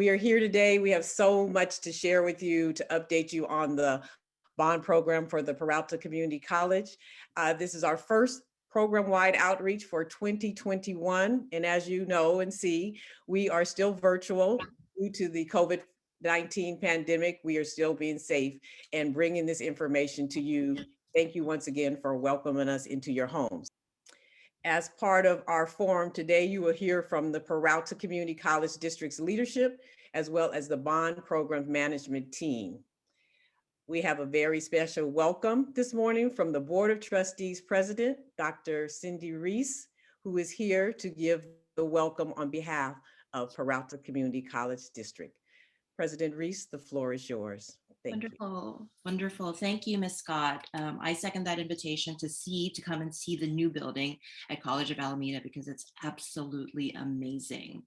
We are here today. We have so much to share with you to update you on the bond program for the Peralta Community College. This is our first program-wide outreach for 2021. And as you know and see, we are still virtual due to the COVID-19 pandemic. We are still being safe and bringing this information to you. Thank you once again for welcoming us into your homes. As part of our forum today, you will hear from the Peralta Community College District's leadership, as well as the bond program management team. We have a very special welcome this morning from the Board of Trustees President, Dr. Cindy Reese, who is here to give the welcome on behalf of Peralta Community College District. President Reese, the floor is yours. Thank you. Wonderful. Thank you, Ms. Scott. I second that invitation to come and see the new building at College of Alameda because it's absolutely amazing.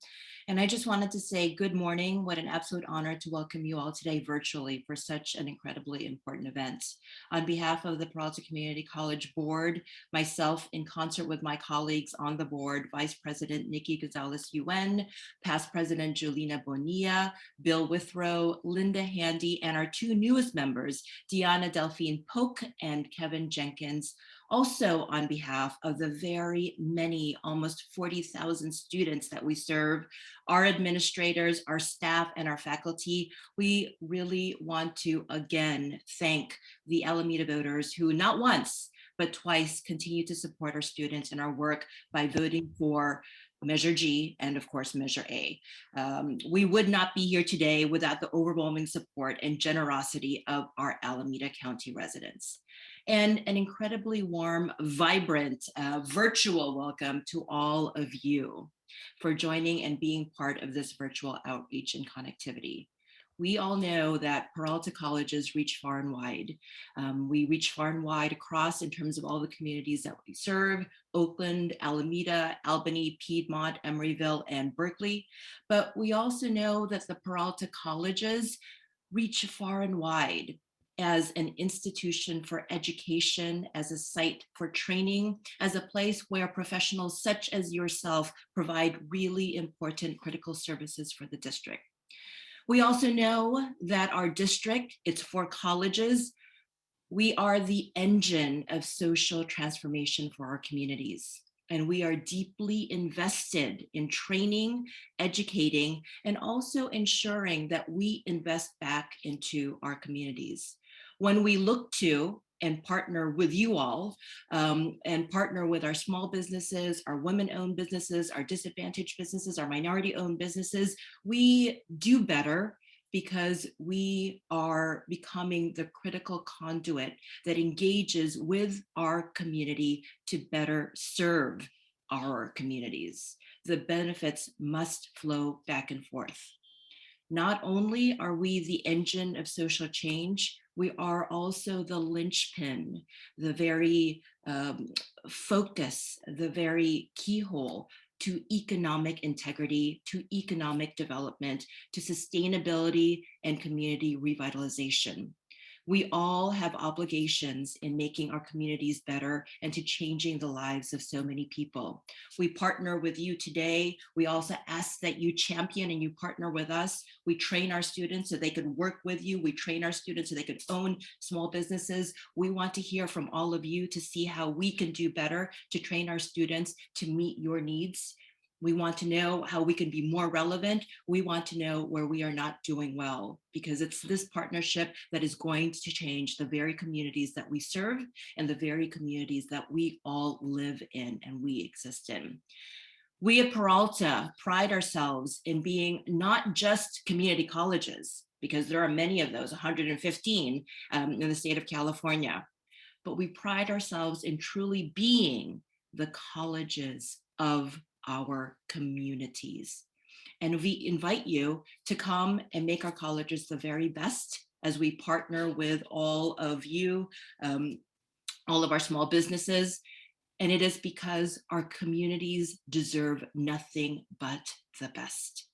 And I just wanted to say good morning. What an absolute honor to welcome you all today virtually for such an incredibly important event. On behalf of the Peralta Community College Board, myself in concert with my colleagues on the board, Vice President Nikki Gonzalez-Yuen, past President Julina Bonilla, Bill Withrow, Linda Handy, and our two newest members, Deanna Delphine Polk and Kevin Jenkins. Also on behalf of the very many, almost 40,000 students that we serve, our administrators, our staff, and our faculty, we really want to again thank the Alameda voters who not once, but twice continue to support our students in our work by voting for Measure G and of course Measure A. We would not be here today without the overwhelming support and generosity of our Alameda County residents. And an incredibly warm, vibrant, virtual welcome to all of you for joining and being part of this virtual outreach and connectivity. We all know that Peralta colleges reach far and wide. We reach far and wide across in terms of all the communities that we serve: Oakland, Alameda, Albany, Piedmont, Emeryville, and Berkeley. But we also know that the Peralta colleges reach far and wide as an institution for education, as a site for training, as a place where professionals such as yourself provide really important critical services for the district. We also know that our district, its 4 colleges, we are the engine of social transformation for our communities. And we are deeply invested in training, educating, and also ensuring that we invest back into our communities. When we look to and partner with you all and partner with our small businesses, our women-owned businesses, our disadvantaged businesses, our minority-owned businesses, we do better because we are becoming the critical conduit that engages with our community to better serve our communities. The benefits must flow back and forth. Not only are we the engine of social change, we are also the linchpin, the very focus, the very keyhole to economic integrity, to economic development, to sustainability and community revitalization. We all have obligations in making our communities better and to changing the lives of so many people. We partner with you today. We also ask that you champion and you partner with us. We train our students so they can work with you. We train our students so they can own small businesses. We want to hear from all of you to see how we can do better to train our students to meet your needs. We want to know how we can be more relevant. We want to know where we are not doing well, because it's this partnership that is going to change the very communities that we serve and the very communities that we all live in and we exist in. We at Peralta pride ourselves in being not just community colleges, because there are many of those, 115 in the state of California, but we pride ourselves in truly being the colleges of our communities. And we invite you to come and make our colleges the very best as we partner with all of you, all of our small businesses. And it is because our communities deserve nothing but the best.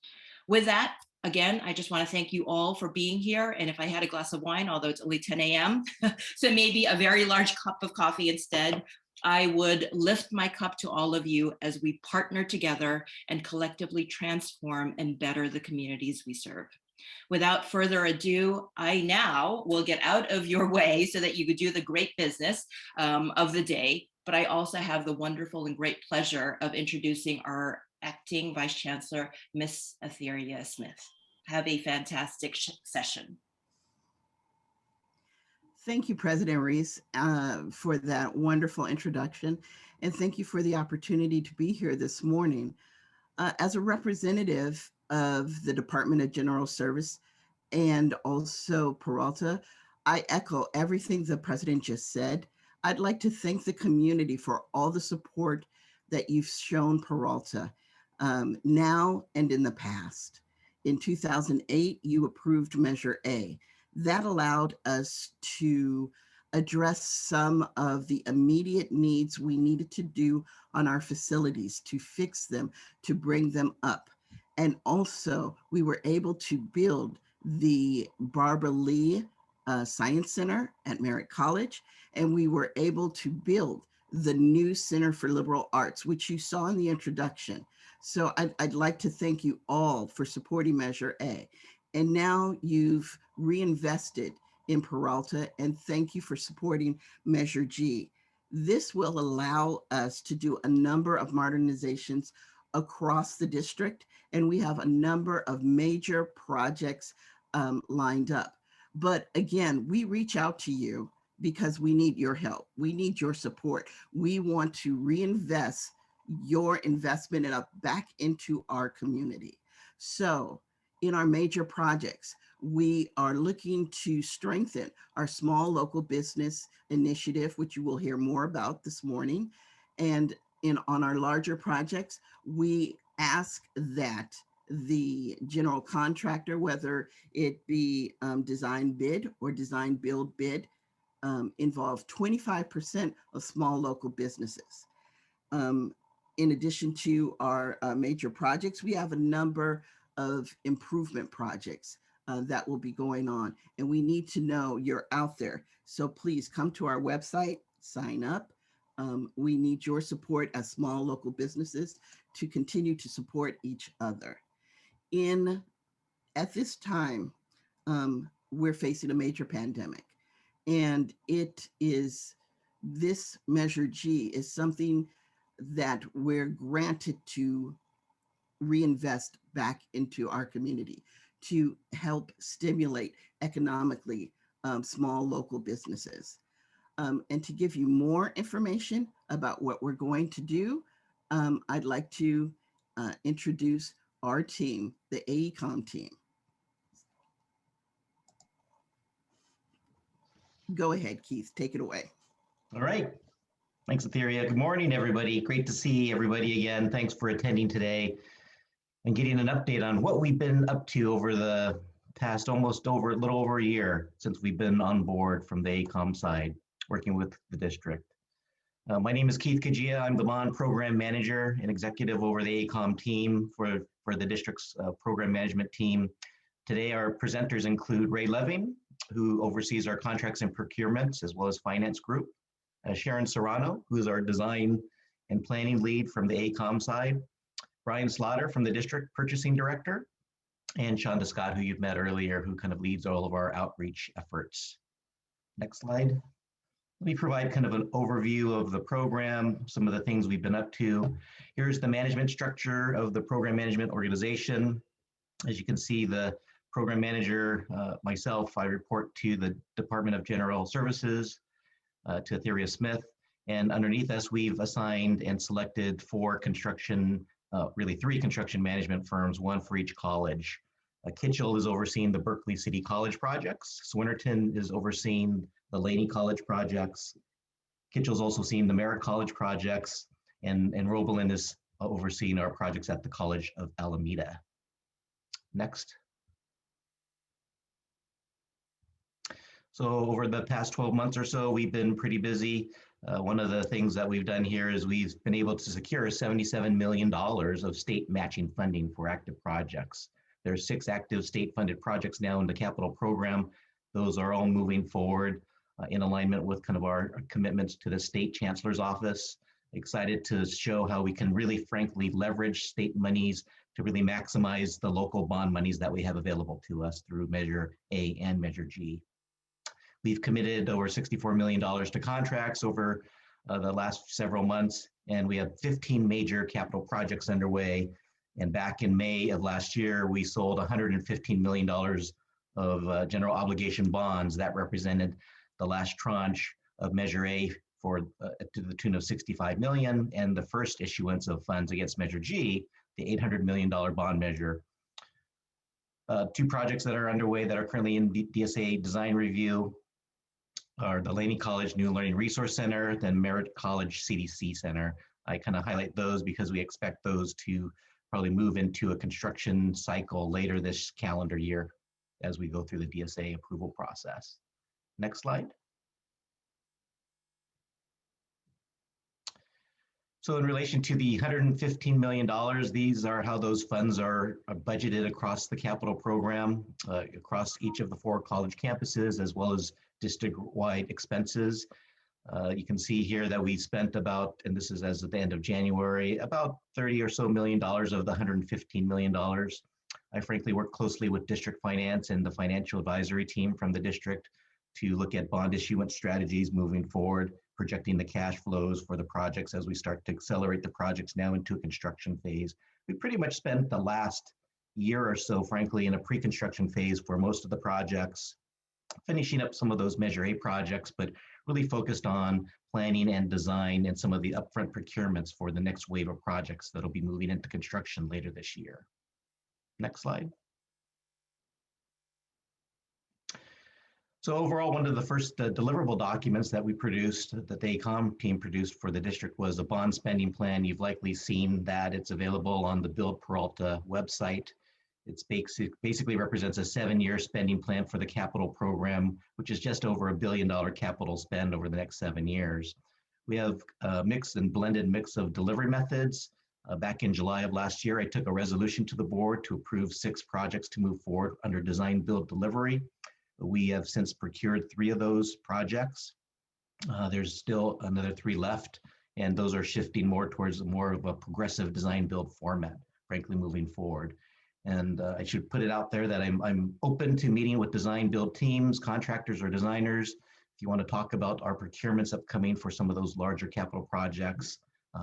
With that, again, I just want to thank you all for being here. And if I had a glass of wine, although it's only 10 a.m., so maybe a very large cup of coffee instead, I would lift my cup to all of you as we partner together and collectively transform and better the communities we serve. Without further ado, I now will get out of your way so that you could do the great business of the day. But I also have the wonderful and great pleasure of introducing our acting Vice Chancellor, Miss Etheria Smith. Have a fantastic session. Thank you, President Reese, for that wonderful introduction. And thank you for the opportunity to be here this morning. As a representative of the Department of General Service and also Peralta, I echo everything the President just said. I'd like to thank the community for all the support that you've shown Peralta now and in the past. In 2008, you approved Measure A. That allowed us to address some of the immediate needs we needed to do on our facilities, to fix them, to bring them up. And also, we were able to build the Barbara Lee Science Center at Merritt College, and we were able to build the new Center for Liberal Arts, which you saw in the introduction. So I'd like to thank you all for supporting Measure A. And now you've reinvested in Peralta, and thank you for supporting Measure G. This will allow us to do a number of modernizations across the district, and we have a number of major projects lined up. But again, we reach out to you because we need your help. We need your support. We want to reinvest your investment back into our community. So in our major projects, we are looking to strengthen our small local business initiative, which you will hear more about this morning. And on our larger projects, we ask that the general contractor, whether it be design bid or design build bid, involve 25% of small local businesses. In addition to our major projects, we have a number of improvement projects that will be going on, and we need to know you're out there. So please come to our website, sign up. We need your support as small local businesses to continue to support each other. At this time, we're facing a major pandemic, and this Measure G is something that we're granted to reinvest back into our community to help stimulate economically small local businesses. And to give you more information about what we're going to do, I'd like to introduce our team, the AECOM team. Go ahead, Keith, take it away. All right. Thanks, Etheria. Good morning, everybody. Great to see everybody again. Thanks for attending today and getting an update on what we've been up to over the past a little over a year since we've been on board from the AECOM side, working with the district. My name is Keith Kajia. I'm the Bond Program Manager and Executive over the AECOM team for the district's program management team. Today, our presenters include Ray Leving, who oversees our contracts and procurements, as well as finance group. Sharon Serrano, who is our design and planning lead from the AECOM side. Brian Slaughter from the district purchasing director. And Shonda Scott, who you've met earlier, who kind of leads all of our outreach efforts. Next slide. Let me provide kind of an overview of the program, some of the things we've been up to. Here's the management structure of the program management organization. As you can see, the program manager, myself, I report to the Department of General Services, to Etheria Smith. And underneath us, we've assigned and selected really three construction management firms, one for each college. Kitchell is overseeing the Berkeley City College projects. Swinnerton is overseeing the Laney College projects. Kitchell's also seeing the Merritt College projects, and Roebelin is overseeing our projects at the College of Alameda. Next. So over the past 12 months or so, we've been pretty busy. One of the things that we've done here is we've been able to secure $77 million of state matching funding for active projects. There's 6 active state funded projects now in the capital program. Those are all moving forward. in alignment with kind of our commitments to the state chancellor's office. Excited to show how we can really frankly leverage state monies to really maximize the local bond monies that we have available to us through Measure A and Measure G. We've committed over $64 million to contracts over the last several months, and we have 15 major capital projects underway. And back in May of last year, we sold $115 million of general obligation bonds. That represented the last tranche of Measure A for to the tune of 65 million, and the first issuance of funds against Measure G, the $800 million bond measure. Two projects that are underway that are currently in DSA design review are the Laney College New Learning Resource Center, then Merritt College CDC Center. I kind of highlight those because we expect those to probably move into a construction cycle later this calendar year as we go through the DSA approval process. Next slide. So in relation to the $115 million, these are how those funds are budgeted across the capital program, across each of the 4 college campuses, as well as district-wide expenses. You can see here that we spent about, and this is as of the end of January, about $30 or so million of the $115 million. I frankly work closely with district finance and the financial advisory team from the district to look at bond issuance strategies moving forward, projecting the cash flows for the projects as we start to accelerate the projects now into a construction phase. We pretty much spent the last year or so, frankly, in a pre-construction phase for most of the projects, finishing up some of those Measure A projects, but really focused on planning and design and some of the upfront procurements for the next wave of projects that'll be moving into construction later this year. Next slide. So overall, one of the first deliverable documents that we produced, that the ACOM team produced for the district, was a bond spending plan. You've likely seen that. It's available on the Build Peralta website. It's basically represents a 7-year spending plan for the capital program, which is just over $1 billion capital spend over the next 7 years. We have a mix and blended mix of delivery methods. Back in July of last year, I took a resolution to the board to approve 6 projects to move forward under design, build, delivery. We have since procured 3 of those projects. There's still another 3 left, and those are shifting more towards more of a progressive design build format, frankly, moving forward. And I should put it out there that I'm open to meeting with design build teams, contractors or designers. If you want to talk about our procurements upcoming for some of those larger capital projects,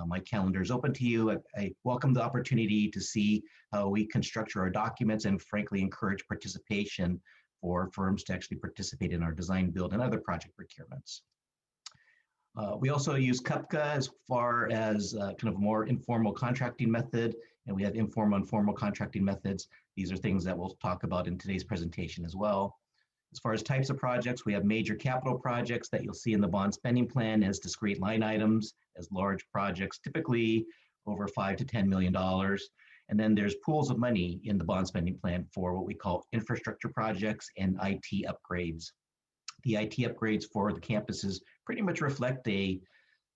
my calendar is open to you. I welcome the opportunity to see how we can structure our documents and frankly encourage participation for firms to actually participate in our design, build, and other project procurements. We also use CUPCA as far as kind of a more informal contracting method, and we have informal and formal contracting methods. These are things that we'll talk about in today's presentation as well. As far as types of projects, we have major capital projects that you'll see in the bond spending plan as discrete line items, as large projects, typically over $5 to $10 million. And then there's pools of money in the bond spending plan for what we call infrastructure projects and IT upgrades. The IT upgrades for the campuses pretty much reflect a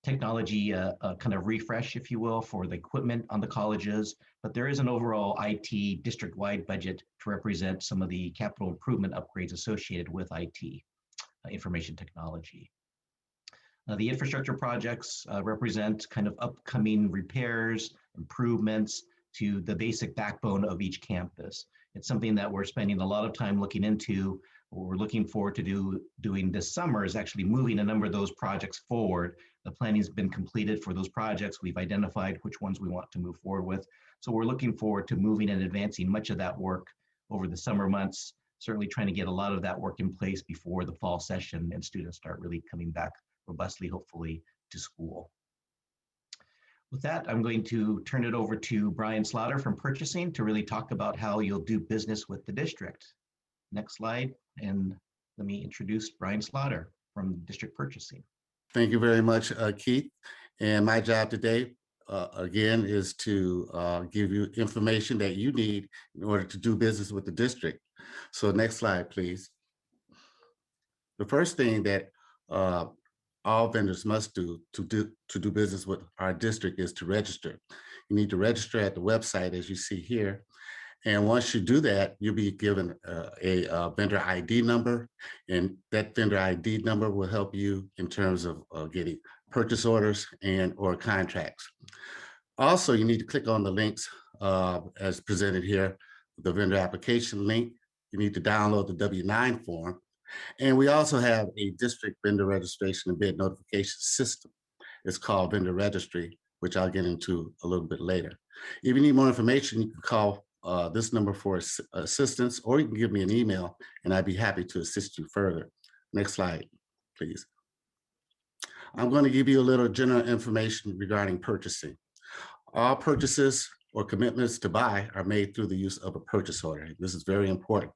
technology kind of refresh, if you will, for the equipment on the colleges, but there is an overall IT district-wide budget to represent some of the capital improvement upgrades associated with IT, information technology. The infrastructure projects represent kind of upcoming repairs, improvements to the basic backbone of each campus. It's something that we're spending a lot of time looking into. What we're looking forward to doing this summer is actually moving a number of those projects forward. The planning has been completed for those projects. We've identified which ones we want to move forward with. So we're looking forward to moving and advancing much of that work over the summer months, certainly trying to get a lot of that work in place before the fall session and students start really coming back robustly, hopefully, to school. With that, I'm going to turn it over to Brian Slaughter from purchasing to really talk about how you'll do business with the district. Next slide, and let me introduce Brian Slaughter from district purchasing. Thank you very much, Keith. And my job today, again, is to give you information that you need in order to do business with the district. So next slide, please. The first thing that all vendors must do to do business with our district is to register. You need to register at the website, as you see here. And once you do that, you'll be given a vendor ID number, and that vendor ID number will help you in terms of getting purchase orders and or contracts. Also, you need to click on the links as presented here, the vendor application link. You need to download the W-9 form. And we also have a district vendor registration and bid notification system. It's called Vendor Registry, which I'll get into a little bit later. If you need more information, you can call this number for assistance, or you can give me an email and I'd be happy to assist you further. Next slide, please. I'm going to give you a little general information regarding purchasing. All purchases or commitments to buy are made through the use of a purchase order. This is very important.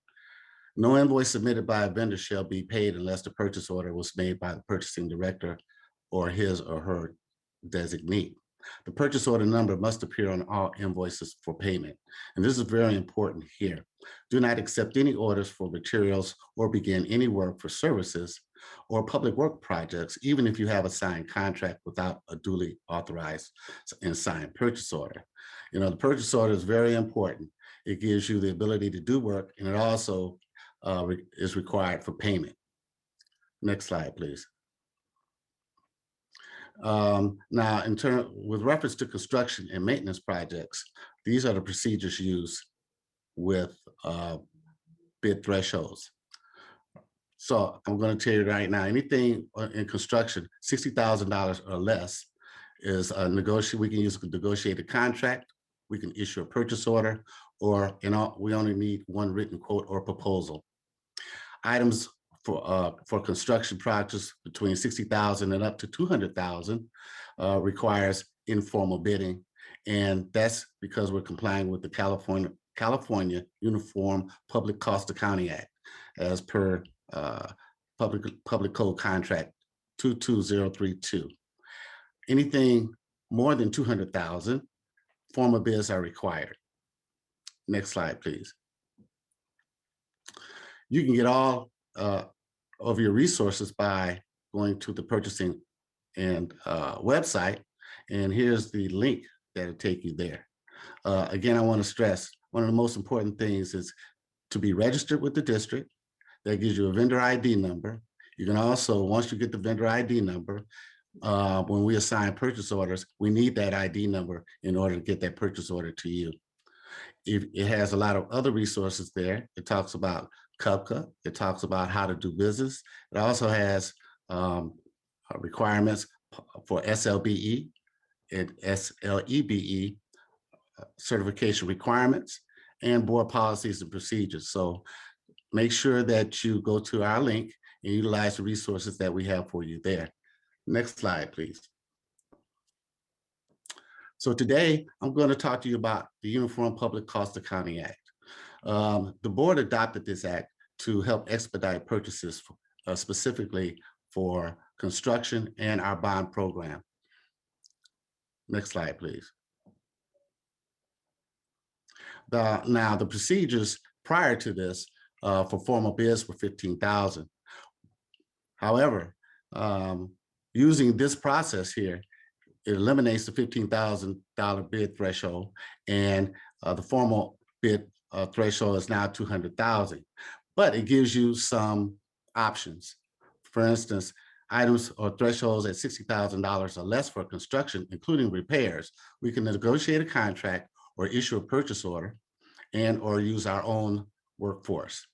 No invoice submitted by a vendor shall be paid unless the purchase order was made by the purchasing director or his or her designee. The purchase order number must appear on all invoices for payment. And this is very important here. Do not accept any orders for materials or begin any work for services or public work projects, even if you have a signed contract without a duly authorized and signed purchase order. You know, the purchase order is very important. It gives you the ability to do work, and it also is required for payment. Next slide, please. Now, with reference to construction and maintenance projects, these are the procedures used with bid thresholds. So I'm going to tell you right now, anything in construction, $60,000 or less is a negotiate. We can use a negotiated contract. We can issue a purchase order, or we only need one written quote or proposal. Items for construction projects between $60,000 and up to $200,000 requires informal bidding, and that's because we're complying with the California Uniform Public Cost Accounting Act, as per Public Code Contract 22032. Anything more than $200,000, formal bids are required. Next slide, please. You can get all of your resources by going to the purchasing and website, and here's the link that'll take you there. Again, I want to stress one of the most important things is to be registered with the district. That gives you a vendor ID number. You can also, once you get the vendor ID number, when we assign purchase orders, we need that ID number in order to get that purchase order to you. It has a lot of other resources there. It talks about CUPCA. It talks about how to do business. It also has requirements for SLBE and SLEBE certification requirements and board policies and procedures. So make sure that you go to our link and utilize the resources that we have for you there. Next slide, please. So today, I'm going to talk to you about the Uniform Public Cost Accounting Act. The board adopted this act to help expedite purchases specifically for construction and our bond program. Next slide, please. Now, the procedures prior to this for formal bids were $15,000. However, using this process here, it eliminates the $15,000 bid threshold, and the formal bid threshold is now $200,000. But it gives you some options. For instance, items or thresholds at $60,000 or less for construction, including repairs, we can negotiate a contract or issue a purchase order and or use our own workforce.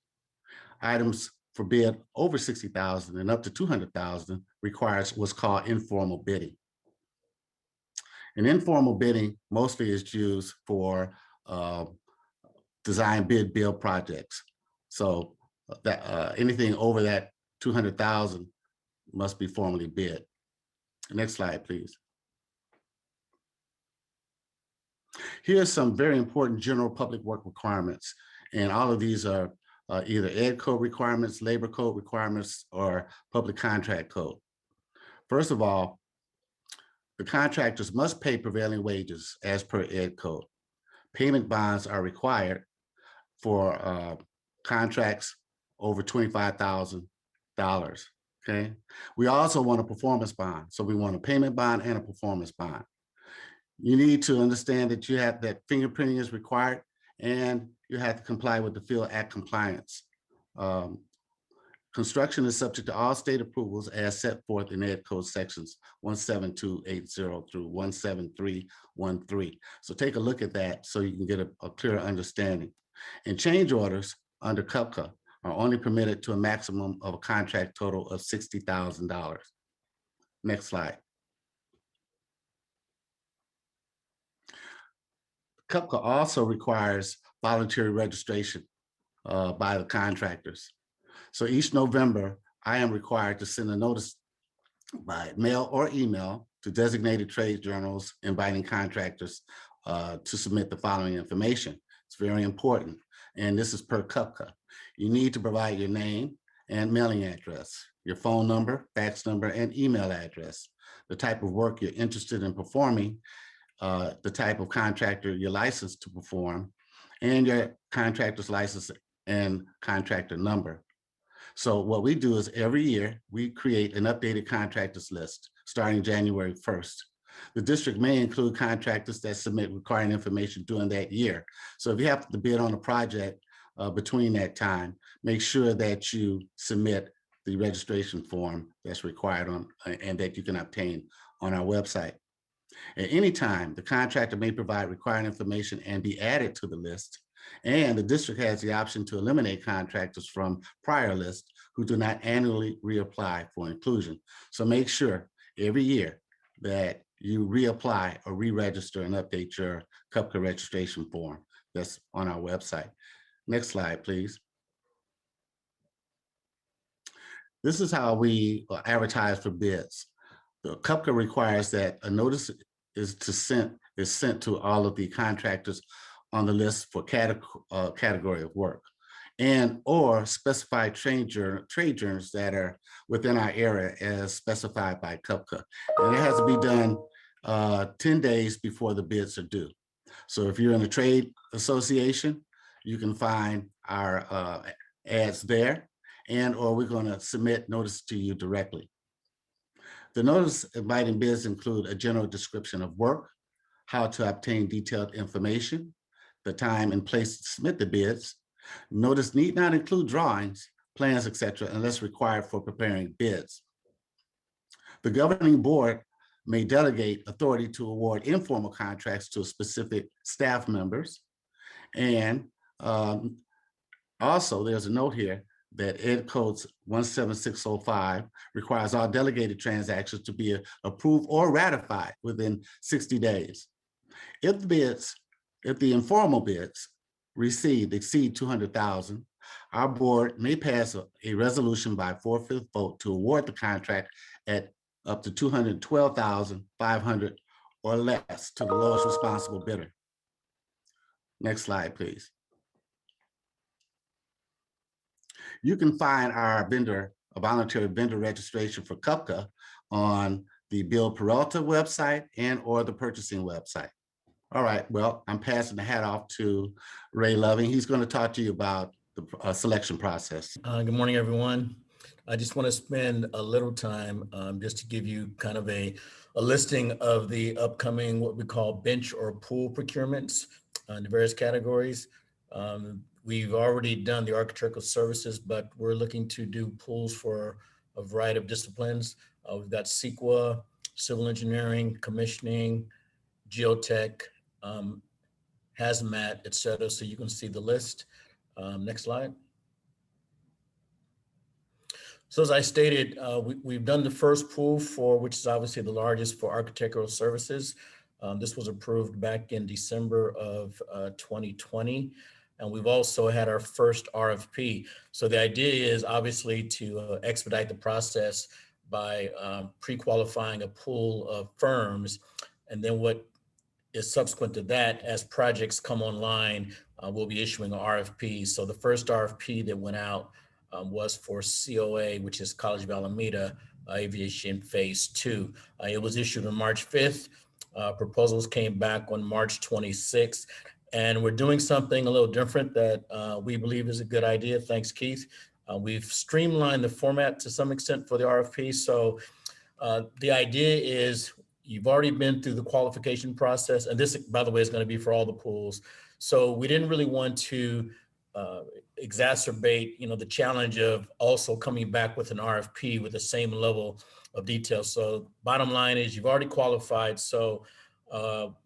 Items for bid over $60,000 and up to $200,000 requires what's called informal bidding. And informal bidding mostly is used for design bid build projects. So that anything over that 200,000 must be formally bid. Next slide, please. Here's some very important general public work requirements. And all of these are either ed code requirements, labor code requirements, or public contract code. First of all, the contractors must pay prevailing wages as per ed code. Payment bonds are required for contracts over $25,000, okay? We also want a performance bond. So we want a payment bond and a performance bond. You need to understand that you have that fingerprinting is required, and you have to comply with the Field Act compliance. Construction is subject to all state approvals as set forth in Ed Code sections 17280 through 17313. So take a look at that so you can get a clearer understanding. And change orders under CUPCA are only permitted to a maximum of a contract total of $60,000. Next slide. CUPCA also requires voluntary registration by the contractors. So each November, I am required to send a notice by mail or email to designated trade journals inviting contractors to submit the following information. It's very important, and this is per CUPCA. You need to provide your name and mailing address, your phone number, fax number, and email address, the type of work you're interested in performing, the type of contractor you're licensed to perform, and your contractor's license and contractor number. So what we do is every year we create an updated contractors list starting January 1st. The district may include contractors that submit requiring information during that year. So if you have to bid on a project between that time, make sure that you submit the registration form that's required on and that you can obtain on our website. At any time, the contractor may provide required information and be added to the list. And the district has the option to eliminate contractors from prior lists who do not annually reapply for inclusion. So make sure every year that you reapply or re-register and update your CUPCA registration form that's on our website. Next slide, please. This is how we advertise for bids. The CUPCA requires that a notice is sent to all of the contractors on the list for category of work, and or specified trade journals that are within our area as specified by CUPCA. And it has to be done 10 days before the bids are due. So if you're in a trade association, you can find our ads there, and or we're going to submit notice to you directly. The notice inviting bids include a general description of work, how to obtain detailed information, the time and place to submit the bids. Notice need not include drawings, plans, etc., unless required for preparing bids. The governing board may delegate authority to award informal contracts to specific staff members. And also there's a note here that Ed Code 17605 requires all delegated transactions to be approved or ratified within 60 days. If the informal bids received exceed 200,000, our board may pass a resolution by 4/5 vote to award the contract at up to 212,500 or less to the lowest responsible bidder. Next slide, please. You can find our voluntary vendor registration for CUPCA on the Bill Peralta website and or the purchasing website. All right, well, I'm passing the hat off to Ray Loving. He's going to talk to you about the selection process. Good morning, everyone. I just want to spend a little time just to give you kind of a listing of the upcoming, what we call bench or pool procurements in the various categories. We've already done the architectural services, but we're looking to do pools for a variety of disciplines. We've got CEQA, civil engineering, commissioning, geotech, hazmat, et cetera. So you can see the list. Next slide. So as I stated, we've done the first pool which is obviously the largest for architectural services. This was approved back in December of 2020. And we've also had our first RFP. So the idea is obviously to expedite the process by pre-qualifying a pool of firms. And then what is subsequent to that, as projects come online, we'll be issuing an RFP. So the first RFP that went out was for COA, which is College of Alameda Aviation Phase 2. It was issued on March 5th. Proposals came back on March 26th. And we're doing something a little different that we believe is a good idea. Thanks, Keith. We've streamlined the format to some extent for the RFP. So the idea is you've already been through the qualification process, and this, by the way, is going to be for all the pools. So we didn't really want to exacerbate, the challenge of also coming back with an RFP with the same level of detail. So bottom line is you've already qualified. So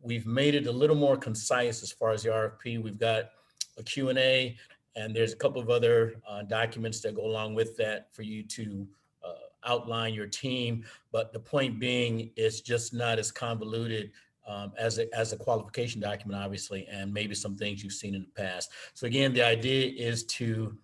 we've made it a little more concise as far as the RFP. We've got a Q&A, and there's a couple of other documents that go along with that for you to outline your team. But the point being, it's just not as convoluted as a qualification document, obviously, and maybe some things you've seen in the past. So again, the idea is to,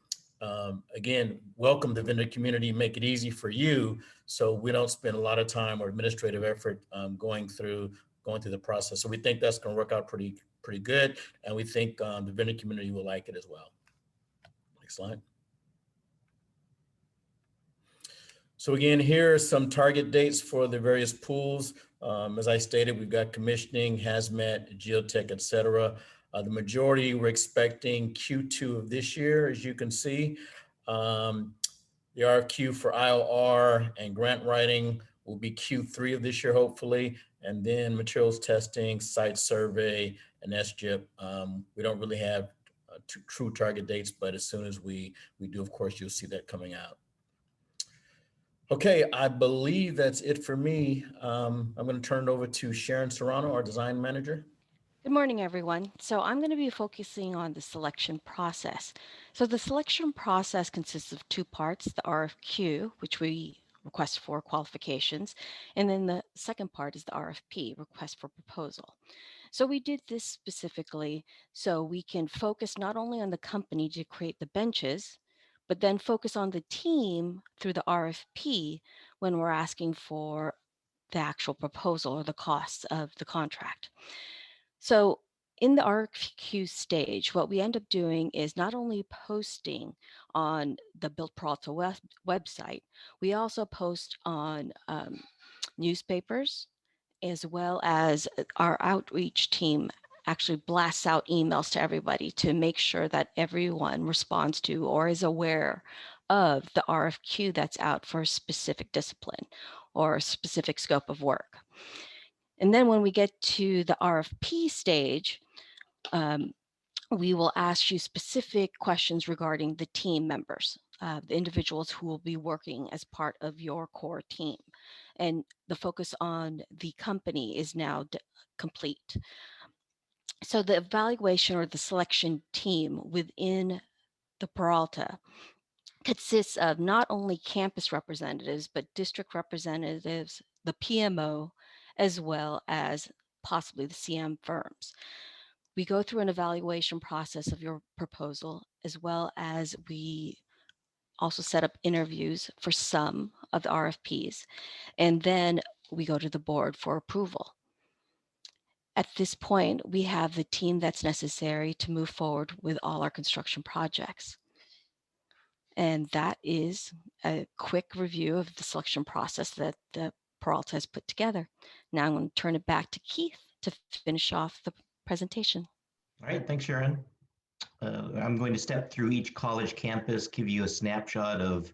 again, welcome the vendor community, make it easy for you, so we don't spend a lot of time or administrative effort going through the process. So we think that's going to work out pretty good, and we think the vendor community will like it as well. Next slide. So again, here are some target dates for the various pools. As I stated, we've got commissioning, hazmat, geotech, et cetera. The majority we're expecting Q2 of this year, as you can see. The RFQ for IOR and grant writing will be Q3 of this year, hopefully. And then materials testing, site survey, and SGIP. We don't really have true target dates, but as soon as we do, of course, you'll see that coming out. Okay, I believe that's it for me. I'm going to turn it over to Sharon Serrano, our design manager. Good morning, everyone. So I'm going to be focusing on the selection process. So the selection process consists of two parts, the RFQ, which we request for qualifications, and then the second part is the RFP, request for proposal. So we did this specifically so we can focus not only on the company to create the benches, but then focus on the team through the RFP when we're asking for the actual proposal or the costs of the contract. So in the RFQ stage, what we end up doing is not only posting on the Build Peralta website, we also post on newspapers, as well as our outreach team actually blasts out emails to everybody to make sure that everyone responds to or is aware of the RFQ that's out for a specific discipline or a specific scope of work. And then when we get to the RFP stage, we will ask you specific questions regarding the team members, the individuals who will be working as part of your core team. And the focus on the company is now complete. So the evaluation or the selection team within the Peralta consists of not only campus representatives, but district representatives, the PMO, as well as possibly the CM firms. We go through an evaluation process of your proposal, as well as we also set up interviews for some of the RFPs, and then we go to the board for approval. At this point, we have the team that's necessary to move forward with all our construction projects. And that is a quick review of the selection process that the Peralta has put together. Now I'm going to turn it back to Keith to finish off the presentation. All right, thanks, Sharon. I'm going to step through each college campus, give you a snapshot of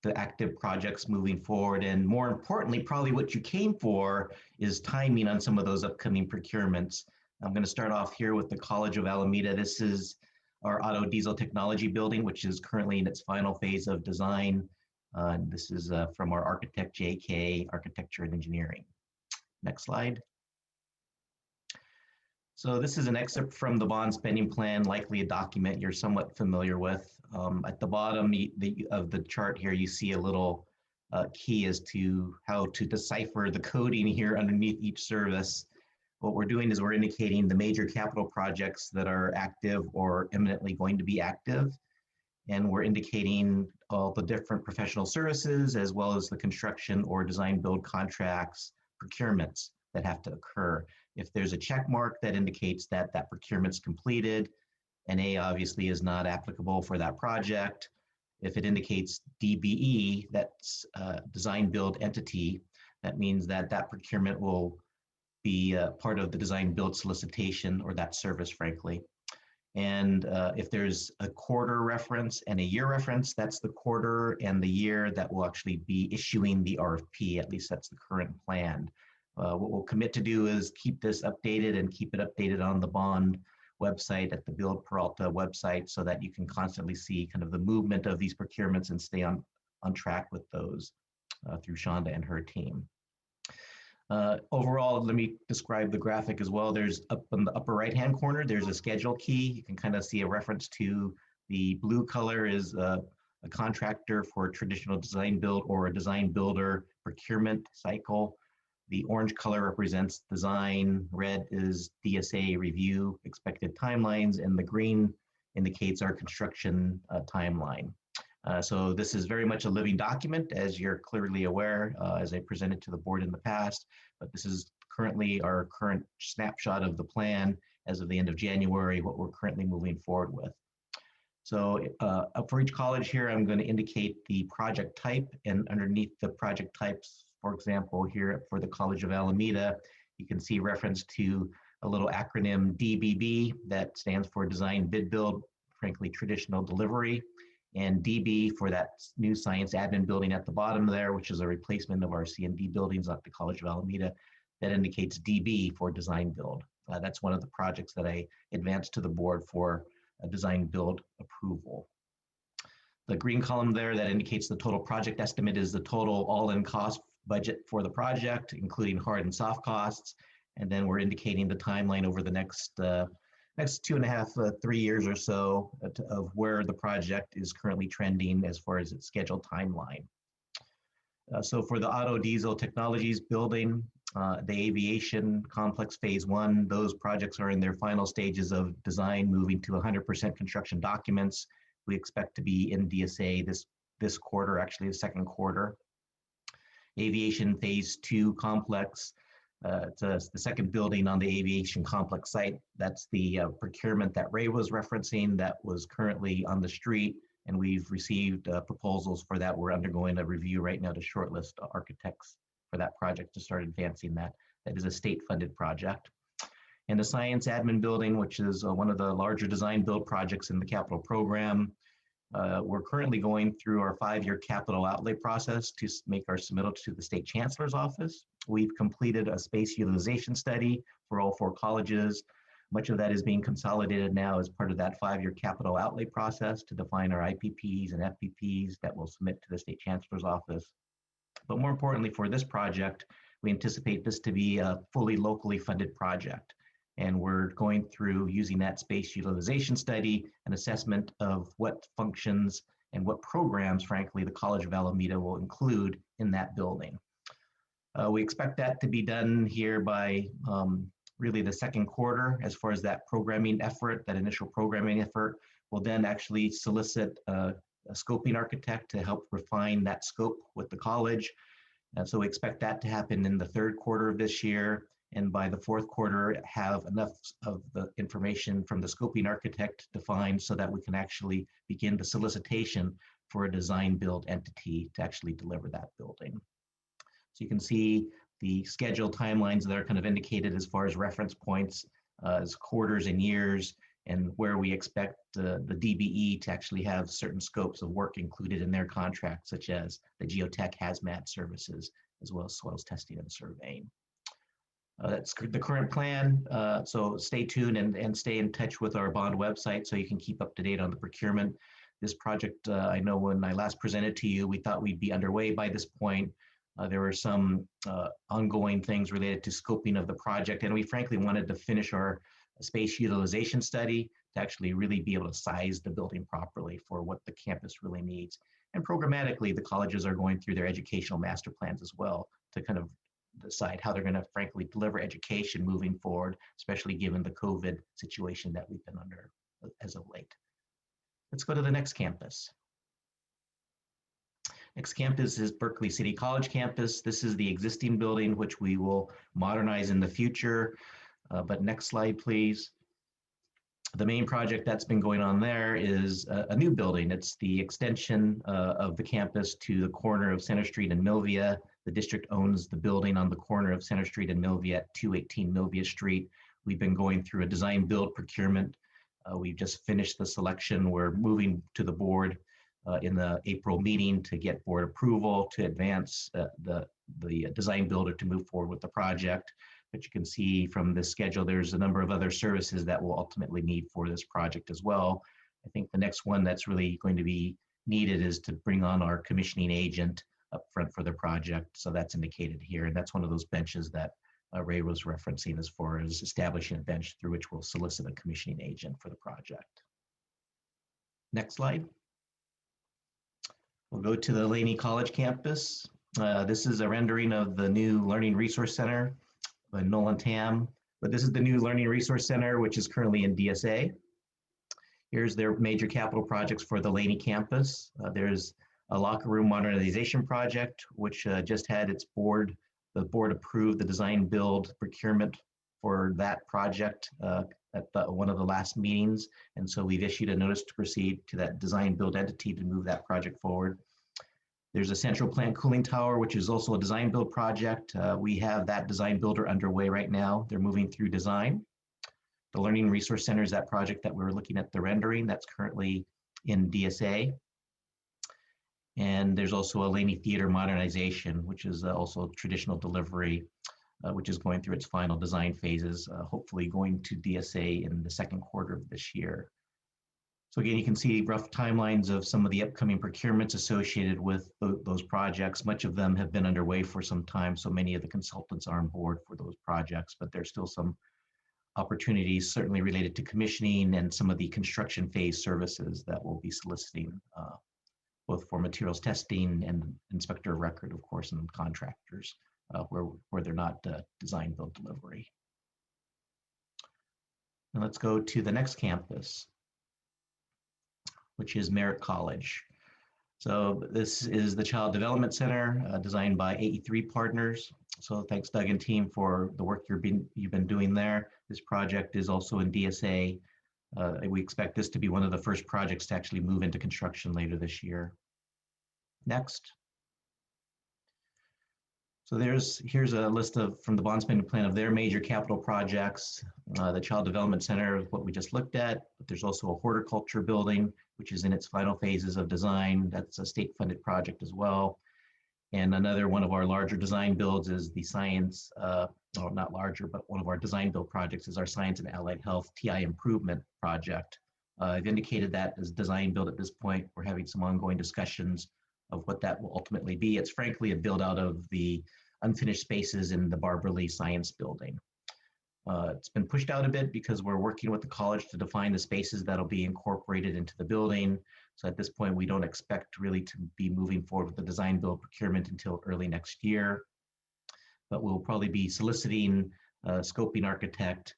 the active projects moving forward. And more importantly, probably what you came for is timing on some of those upcoming procurements. I'm going to start off here with the College of Alameda. This is our auto diesel technology building, which is currently in its final phase of design. This is from our architect, JK, Architecture and Engineering. Next slide. So this is an excerpt from the bond spending plan, likely a document you're somewhat familiar with. At the bottom of the chart here, you see a little key as to how to decipher the coding here underneath each service. What we're doing is we're indicating the major capital projects that are active or imminently going to be active. And we're indicating all the different professional services as well as the construction or design build contracts, procurements that have to occur. If there's a check mark that indicates that that procurement's completed, an A obviously is not applicable for that project. If it indicates DBE, that's design build entity, that means that that procurement will be part of the design build solicitation or that service, frankly. And if there's a quarter reference and a year reference, that's the quarter and the year that will actually be issuing the RFP. At least that's the current plan. What we'll commit to do is keep this updated and keep it updated on the bond website at the Build Peralta website so that you can constantly see kind of the movement of these procurements and stay on track with those through Shonda and her team. Overall, let me describe the graphic as well. There's up in the upper right-hand corner, there's a schedule key. You can kind of see a reference to the blue color is a contractor for a traditional design build or a design builder procurement cycle. The orange color represents design, red is DSA review, expected timelines, and the green indicates our construction timeline. So this is very much a living document, as you're clearly aware, as I presented to the board in the past, but this is currently our current snapshot of the plan as of the end of January, what we're currently moving forward with. So for each college here, I'm going to indicate the project type, and underneath the project types, for example, here for the College of Alameda, you can see reference to a little acronym DBB that stands for Design Bid Build, frankly, Traditional Delivery, and DB for that new science admin building at the bottom there, which is a replacement of our C&D buildings at the College of Alameda. That indicates DB for Design Build. That's one of the projects that I advanced to the board for a design build approval. The green column there that indicates the total project estimate is the total all-in cost budget for the project, including hard and soft costs. And then we're indicating the timeline over the next 2.5, 3 years or so of where the project is currently trending as far as its scheduled timeline. So for the auto diesel technologies building, the aviation complex phase 1, those projects are in their final stages of design, moving to 100% construction documents. We expect to be in DSA this quarter, actually the second quarter. Aviation phase 2 complex, it's the second building on the aviation complex site. That's the procurement that Ray was referencing that was currently on the street, and we've received proposals for that. We're undergoing a review right now to shortlist architects for that project to start advancing that. That is a state-funded project. And the science admin building, which is one of the larger design build projects in the capital program. We're currently going through our 5-year capital outlay process to make our submittal to the state chancellor's office. We've completed a space utilization study for all 4 colleges. Much of that is being consolidated now as part of that 5-year capital outlay process to define our IPPs and FPPs that we'll submit to the state chancellor's office. But more importantly for this project, we anticipate this to be a fully locally funded project. And we're going through using that space utilization study, an assessment of what functions and what programs, frankly, the College of Alameda will include in that building. We expect that to be done here by really the second quarter as far as that programming effort, that initial programming effort. We'll then actually solicit a scoping architect to help refine that scope with the college. And so we expect that to happen in the third quarter of this year. And by the fourth quarter, have enough of the information from the scoping architect defined so that we can actually begin the solicitation for a design build entity to actually deliver that building. So you can see the scheduled timelines that are kind of indicated as far as reference points, as quarters and years, and where we expect the DBE to actually have certain scopes of work included in their contract, such as the geotech hazmat services, as well as soils testing and surveying. That's the current plan, so stay tuned and stay in touch with our bond website so you can keep up to date on the procurement. This project, I know when I last presented to you, we thought we'd be underway by this point. There were some ongoing things related to scoping of the project, and we frankly wanted to finish our space utilization study to actually really be able to size the building properly for what the campus really needs. And programmatically, the colleges are going through their educational master plans as well to kind of decide how they're going to frankly deliver education moving forward, especially given the COVID situation that we've been under as of late. Let's go to the next campus. Next campus is Berkeley City College campus. This is the existing building, which we will modernize in the future. But next slide, please. The main project that's been going on there is a new building. It's the extension of the campus to the corner of Center Street and Milvia. The district owns the building on the corner of Center Street and Milvia at 218 Milvia Street. We've been going through a design build procurement. We've just finished the selection. We're moving to the board in the April meeting to get board approval to advance the design builder to move forward with the project. But you can see from this schedule, there's a number of other services that we'll ultimately need for this project as well. I think the next one that's really going to be needed is to bring on our commissioning agent up front for the project. So that's indicated here. And that's one of those benches that Ray was referencing as far as establishing a bench through which we'll solicit a commissioning agent for the project. Next slide. We'll go to the Laney College campus. This is a rendering of the new Learning Resource Center by Nolan Tam, but this is the new Learning Resource Center, which is currently in DSA. Here's their major capital projects for the Laney campus. There's a locker room modernization project, which just had its board, the board approved the design build procurement for that project at one of the last meetings. And so we've issued a notice to proceed to that design build entity to move that project forward. There's a central plant cooling tower, which is also a design build project. We have that design builder underway right now. They're moving through design. The Learning Resource Center is that project that we're looking at the rendering that's currently in DSA. And there's also a Laney Theater modernization, which is also traditional delivery, which is going through its final design phases, hopefully going to DSA in the second quarter of this year. So again, you can see rough timelines of some of the upcoming procurements associated with those projects. Much of them have been underway for some time, so many of the consultants are on board for those projects, but there's still some opportunities certainly related to commissioning and some of the construction phase services that we'll be soliciting, both for materials testing and inspector of record, of course, and contractors, where they're not design build delivery. And let's go to the next campus, which is Merritt College. So this is the Child Development Center designed by AE3 Partners. So thanks, Doug and team, for the work you've been doing there. This project is also in DSA. We expect this to be one of the first projects to actually move into construction later this year. Next. So here's a list from the bond spending plan of their major capital projects. The Child Development Center is what we just looked at, but there's also a horticulture building, which is in its final phases of design. That's a state-funded project as well. And another one of our larger design builds is the science, or not larger, but one of our design build projects is our Science and Allied Health TI Improvement Project. I've indicated that as design build at this point. We're having some ongoing discussions of what that will ultimately be. It's frankly a build out of the unfinished spaces in the Barbara Lee Science Building. It's been pushed out a bit because we're working with the college to define the spaces that'll be incorporated into the building. So at this point, we don't expect really to be moving forward with the design build procurement until early next year. But we'll probably be soliciting a scoping architect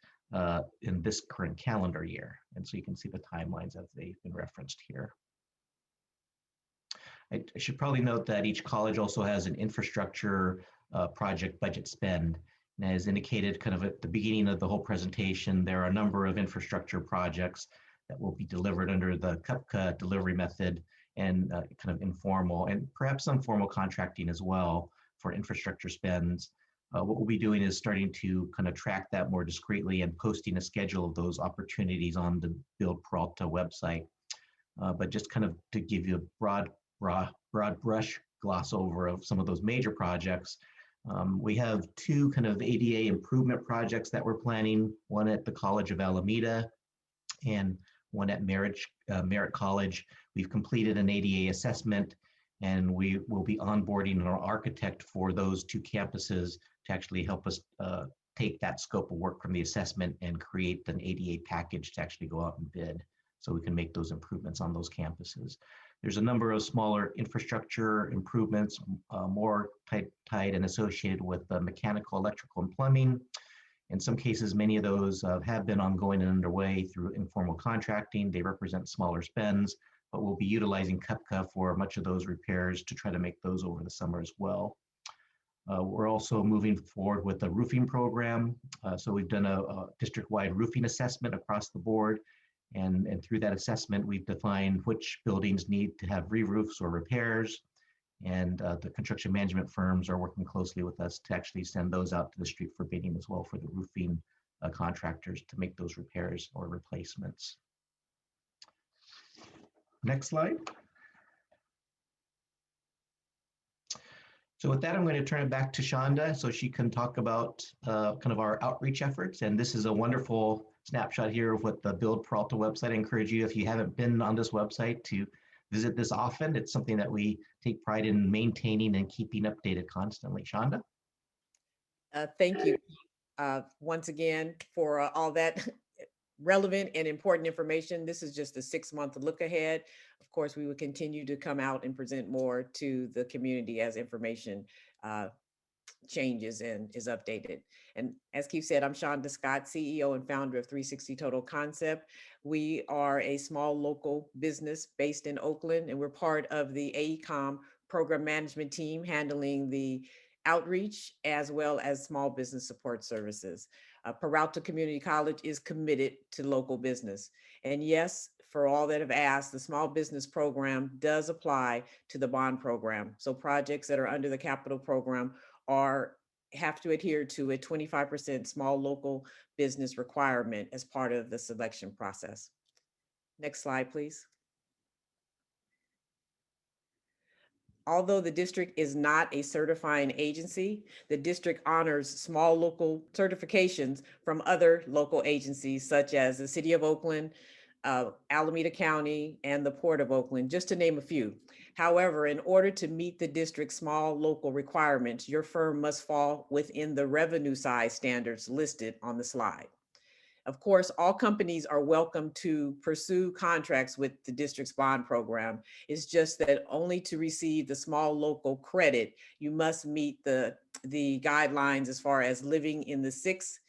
in this current calendar year. And so you can see the timelines as they've been referenced here. I should probably note that each college also has an infrastructure project budget spend. And as indicated kind of at the beginning of the whole presentation, there are a number of infrastructure projects that will be delivered under the CUPCA delivery method and kind of informal and perhaps some formal contracting as well for infrastructure spends. What we'll be doing is starting to kind of track that more discreetly and posting a schedule of those opportunities on the Build Peralta website. But just kind of to give you a broad brush gloss over of some of those major projects. We have two kind of ADA improvement projects that we're planning, one at the College of Alameda and one at Merritt College. We've completed an ADA assessment and we will be onboarding our architect for those two campuses to actually help us take that scope of work from the assessment and create an ADA package to actually go out and bid so we can make those improvements on those campuses. There's a number of smaller infrastructure improvements, more tied and associated with mechanical, electrical, and plumbing. In some cases, many of those have been ongoing and underway through informal contracting. They represent smaller spends, but we'll be utilizing CUPCA for much of those repairs to try to make those over the summer as well. We're also moving forward with a roofing program. So we've done a district-wide roofing assessment across the board. And through that assessment, we've defined which buildings need to have re-roofs or repairs. And the construction management firms are working closely with us to actually send those out to the street for bidding as well for the roofing contractors to make those repairs or replacements. Next slide. So with that, I'm going to turn it back to Shonda so she can talk about kind of our outreach efforts. And this is a wonderful snapshot here of what the Build Peralta website. I encourage you, if you haven't been on this website, to visit this often. It's something that we take pride in maintaining and keeping updated constantly. Shonda? Thank you once again for all that relevant and important information. This is just a 6-month look ahead. Of course, we will continue to come out and present more to the community as information changes and is updated. And as Keith said, I'm Shonda Scott, CEO and founder of 360 Total Concept. We are a small local business based in Oakland, and we're part of the AECOM program management team handling the outreach as well as small business support services. Peralta Community College is committed to local business. And yes, for all that have asked, the small business program does apply to the bond program. So projects that are under the capital program have to adhere to a 25% small local business requirement as part of the selection process. Next slide, please. Although the district is not a certifying agency, the district honors small local certifications from other local agencies such as the City of Oakland, Alameda County, and the Port of Oakland, just to name a few. However, in order to meet the district's small local requirements, your firm must fall within the revenue size standards listed on the slide. Of course, all companies are welcome to pursue contracts with the district's bond program. It's just that only to receive the small local credit, you must meet the guidelines as far as living in the 6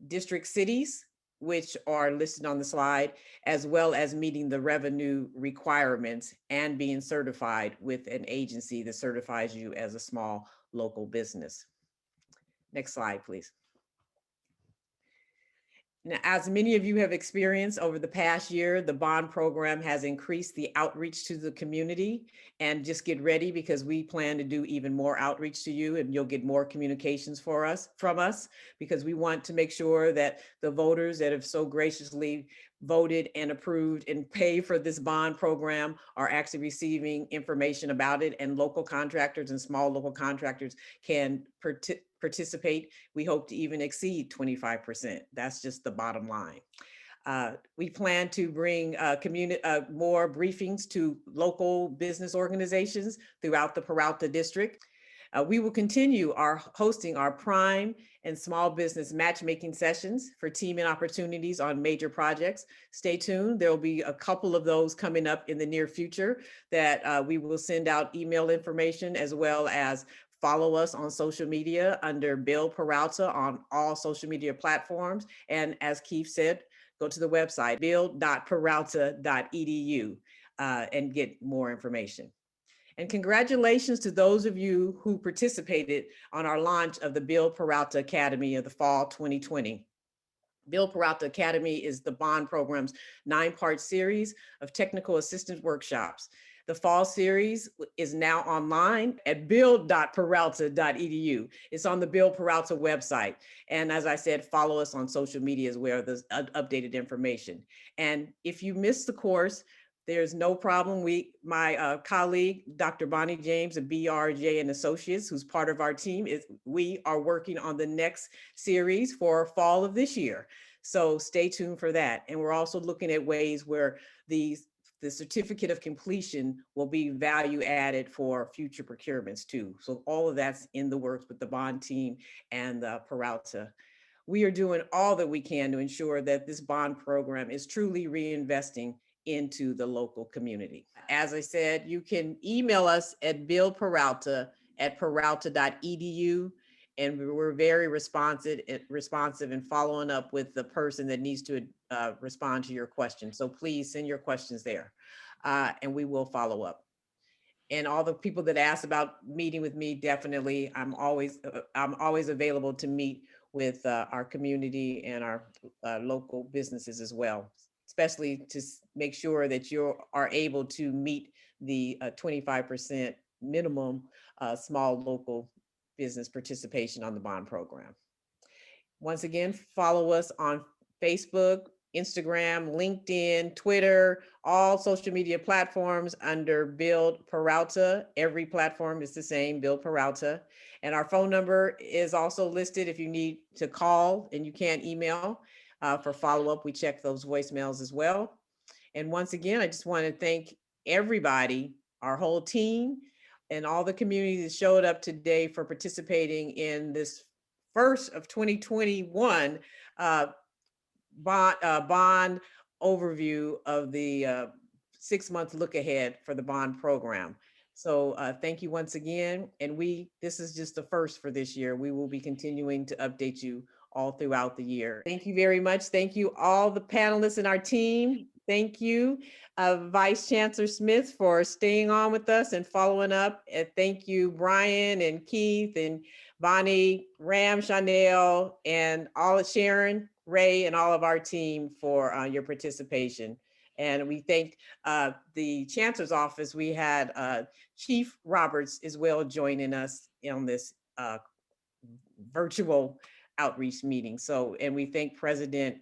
district cities, which are listed on the slide, as well as meeting the revenue requirements and being certified with an agency that certifies you as a small local business. Next slide, please. Now, as many of you have experienced over the past year, the bond program has increased the outreach to the community. And just get ready, because we plan to do even more outreach to you, and you'll get more communications from us, because we want to make sure that the voters that have so graciously voted and approved and paid for this bond program are actually receiving information about it, and local contractors and small local contractors can participate. We hope to even exceed 25%. That's just the bottom line. We plan to bring more briefings to local business organizations throughout the Peralta district. We will continue hosting our prime and small business matchmaking sessions for teaming opportunities on major projects. Stay tuned. There will be a couple of those coming up in the near future that we will send out email information, as well as follow us on social media under Build Peralta on all social media platforms. And as Keith said, go to the website, build.peralta.edu, and get more information. And congratulations to those of you who participated on our launch of the Build Peralta Academy of the fall 2020. Build Peralta Academy is the bond program's 9-part series of technical assistance workshops. The fall series is now online at build.peralta.edu. It's on the Build Peralta website. And as I said, follow us on social media as well. There's updated information. And if you missed the course, there's no problem. My colleague, Dr. Bonnie James of BRJ and Associates, who's part of our team, we are working on the next series for fall of this year. So stay tuned for that. And we're also looking at ways where the certificate of completion will be value added for future procurements too. So all of that's in the works with the bond team and the Peralta. We are doing all that we can to ensure that this bond program is truly reinvesting into the local community. As I said, you can email us at buildperalta@peralta.edu, and we're very responsive and following up with the person that needs to respond to your question. So please send your questions there, and we will follow up. And all the people that asked about meeting with me, definitely, I'm always available to meet with our community and our local businesses as well, especially to make sure that you are able to meet the 25% minimum small local business participation on the bond program. Once again, follow us on Facebook, Instagram, LinkedIn, Twitter, all social media platforms under Build Peralta. Every platform is the same, Build Peralta. And our phone number is also listed if you need to call and you can't email for follow-up. We check those voicemails as well. And once again, I just want to thank everybody, our whole team, and all the community that showed up today for participating in this first of 2021 bond overview of the 6-month look ahead for the bond program. So thank you once again. And this is just the first for this year. We will be continuing to update you all throughout the year. Thank you very much. Thank you all the panelists in our team. Thank you, Vice Chancellor Smith, for staying on with us and following up. And thank you, Brian and Keith and Bonnie, Ram, Chanel, and all of Sharon, Ray, and all of our team for your participation. And we thank the Chancellor's Office. We had Chief Roberts as well joining us on this virtual outreach meeting. So, and we thank President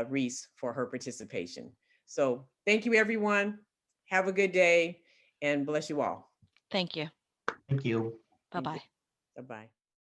Reese for her participation. So thank you, everyone. Have a good day and bless you all. Thank you. Thank you. Bye-bye. Bye-bye.